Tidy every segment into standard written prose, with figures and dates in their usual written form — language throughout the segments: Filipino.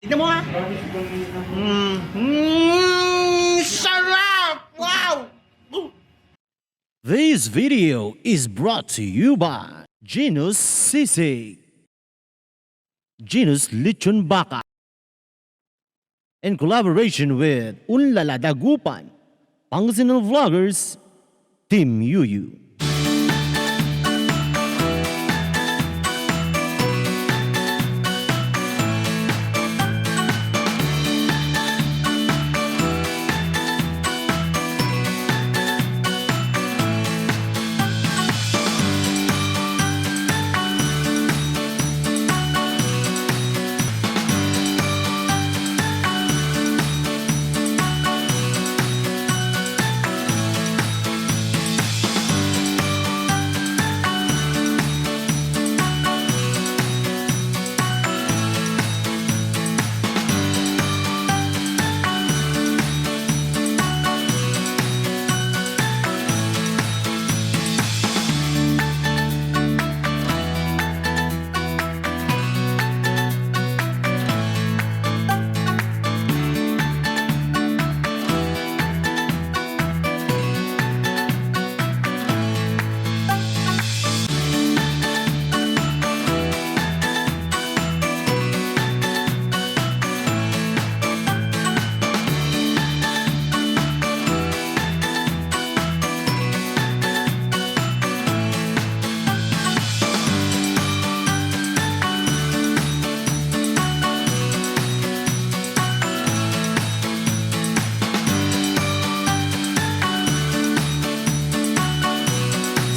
Tignan mo ha. Sarap! Wow! This video is brought to you by GINOs Sisig, GINOs Lechon Baka, in collaboration with Unla La Dagupan, Pangasinan Vloggers, Team Yuyu.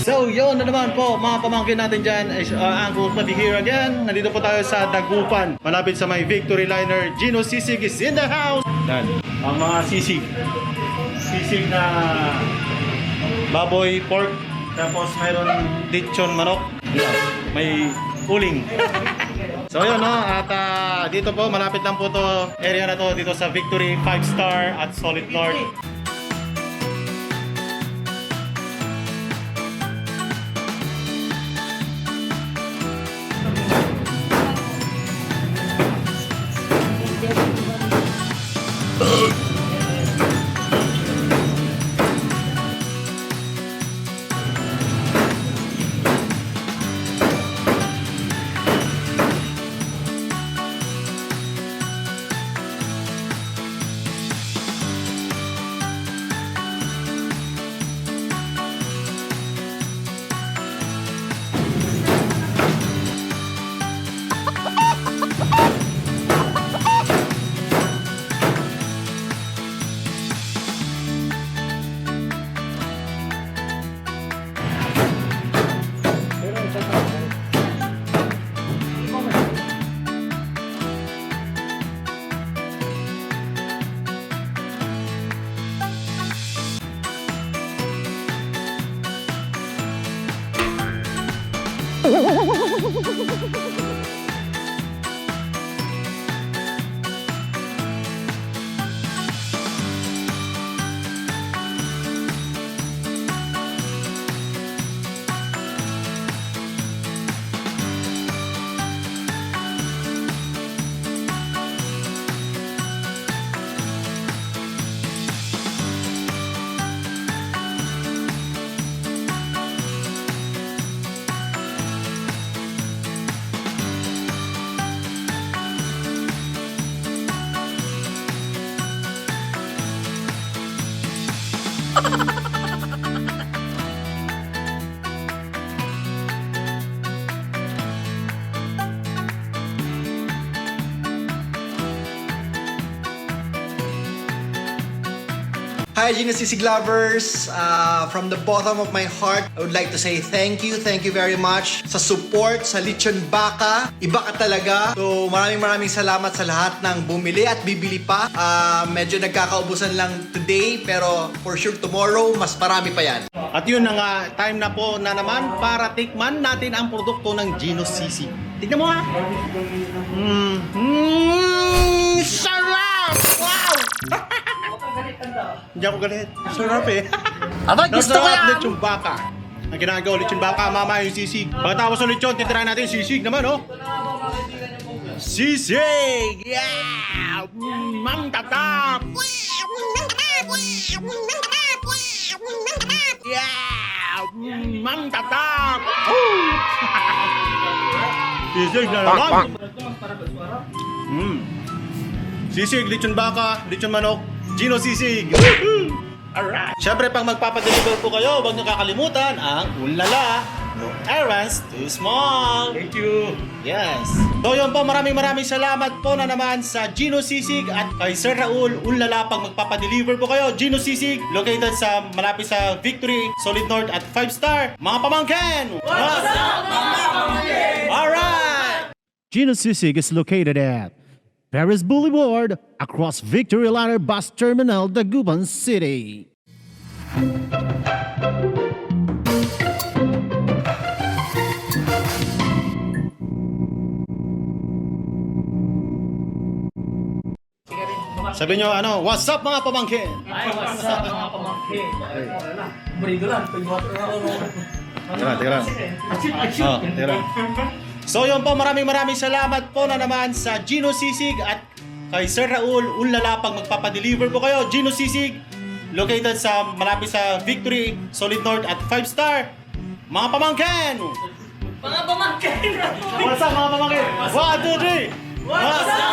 So yun na naman po mga pamangkin natin dyan. Uncle Pati here again. Nandito po tayo sa Dagupan, malapit sa may Victory Liner. GINOs Sisig is in the house. Yan, ang mga sisig. Sisig na baboy, pork. Tapos mayroon lechon manok. Yan, may uling. So yun no, at dito po malapit lang po to area na to dito sa Victory 5-star at Solid North. Hi GINOs Sisig lovers! From the bottom of my heart, I would like to say thank you very much sa support sa Lechon Baka. Iba ka talaga. So maraming salamat sa lahat ng bumili at bibili pa. Medyo nagkakaubusan lang today pero for sure tomorrow mas marami pa yan. At yun ang time na po na naman para tikman natin ang produkto ng GINOs Sisig. Tignan mo ha! Sarap! Wow! Hindi ako galit. Sarap eh. Aba, gusto ko yan! Lechon Baka. Ang ginagawa, lechon baka, mama yung sisig. Pagkatapos ng lechon, titirahin natin yung sisig naman, oh. Sisig! Yeah! Mang tatap! Mang tatap! Sisig na naman! Sisig, lechon baka, lechon manok, Gino Sisig! Alright! Siyempre, pag magpapadeliver po kayo, huwag niyo kakalimutan ang Unla La. No errands too small. Thank you. Yes. So yun po, maraming salamat po na naman sa Gino Sisig at kay Sir Raul Unla La pag magpapadeliver po kayo. Gino Sisig, located sa malapit sa Victory, Solid North at 5-star. Mga pamangkin! What's up, mga pamangkin? Alright! Gino Sisig is located at Paris Boulevard, across Victory Liner Bus Terminal, Dagupan City. Sabi nyo, ano, what's up mga pamangkin? Ay, what's up mga pamangkin? Barido lang, pag-water ako. Teka lang. Oh, teka lang. So yun po, maraming salamat po na naman sa Gino Sisig at kay Sir Raul Unla La pag magpapadeliver po kayo. Gino Sisig, located sa malapit sa Victory, Solid North at 5-star. Mga pamangkin! Mga pamangkin! What's up mga pamangkin? 1, 2, 3! What's up